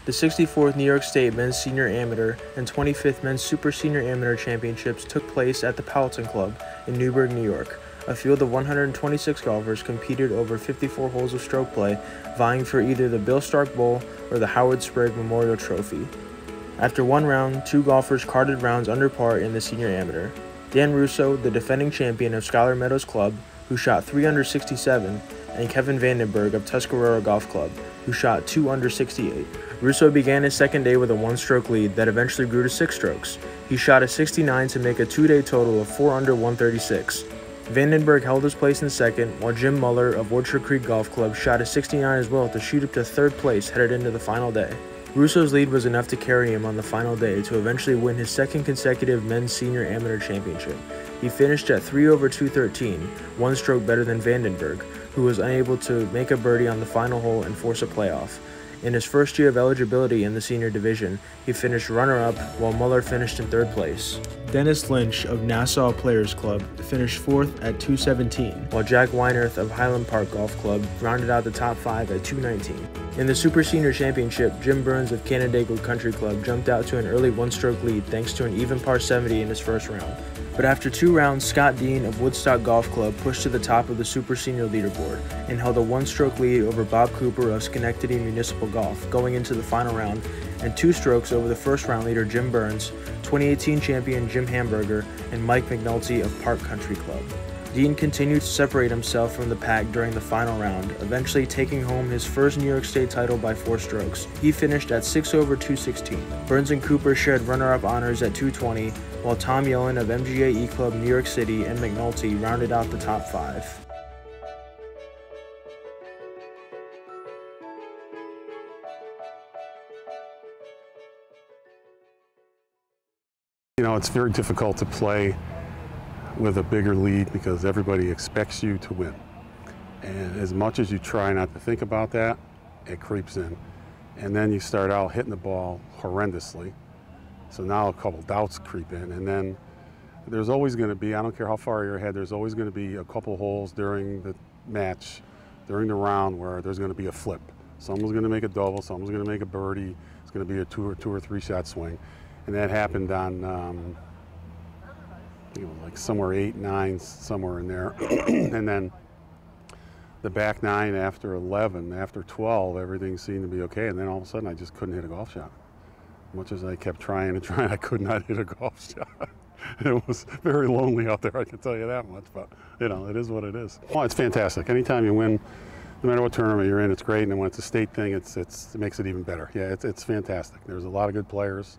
The 64th New York State Men's Senior Amateur and 25th Men's Super Senior Amateur Championships took place at the Powelton Club in Newburgh, New York. A field of 126 golfers competed over 54 holes of stroke play, vying for either the Bill Stark Bowl or the Howard Sprague Memorial Trophy. After one round, two golfers carded rounds under par in the Senior Amateur. Dan Russo, the defending champion of Schuyler Meadows Club, who shot 3 under 67, and Kevin Vandenberg of Tuscarora Golf Club, who shot 2 under 68. Russo began his second day with a one-stroke lead that eventually grew to 6 strokes. He shot a 69 to make a two-day total of 4 under 136. Vandenberg held his place in second, while Jim Muller of Orchard Creek Golf Club shot a 69 as well to shoot up to third place headed into the final day. Russo's lead was enough to carry him on the final day to eventually win his second consecutive Men's Senior Amateur Championship. He finished at 3 over 213, one stroke better than Vandenberg, who was unable to make a birdie on the final hole and force a playoff. In his first year of eligibility in the senior division, he finished runner-up while Muller finished in third place. Dennis Lynch of Nassau Players Club finished 4th at 217, while Jack Weinerth of Highland Park Golf Club rounded out the top 5 at 219. In the Super Senior Championship, Jim Burns of Canandaigua Country Club jumped out to an early one-stroke lead thanks to an even par 70 in his first round. But after 2 rounds, Scott Dean of Woodstock Golf Club pushed to the top of the Super Senior leaderboard and held a one-stroke lead over Bob Cooper of Schenectady Municipal Golf going into the final round, and 2 strokes over the first round leader Jim Burns, 2018 champion Jim Hamburger, and Mike McNulty of Park Country Club. Dean continued to separate himself from the pack during the final round, eventually taking home his first New York State title by 4 strokes. He finished at 6 over 216. Burns and Cooper shared runner-up honors at 220, while Tom Yellen of MGA E-Club New York City and McNulty rounded out the top 5. You know, it's very difficult to play with a bigger lead because everybody expects you to win. And as much as you try not to think about that, it creeps in. And then you start out hitting the ball horrendously. So now a couple doubts creep in. And then there's always going to be, I don't care how far you're ahead, there's always going to be a couple holes during the match, during the round, where there's going to be a flip. Someone's going to make a double, someone's going to make a birdie. It's going to be a two or three shot swing. And that happened on, like somewhere 8, 9, somewhere in there. And then the back 9 after 11, after 12, everything seemed to be okay. And then all of a sudden, I just couldn't hit a golf shot. Much as I kept trying and trying, I could not hit a golf shot. It was very lonely out there, I can tell you that much. But, you know, it is what it is. Well, it's fantastic. Anytime you win, no matter what tournament you're in, it's great. And when it's a state thing, it makes it even better. Yeah, it's fantastic. There's a lot of good players.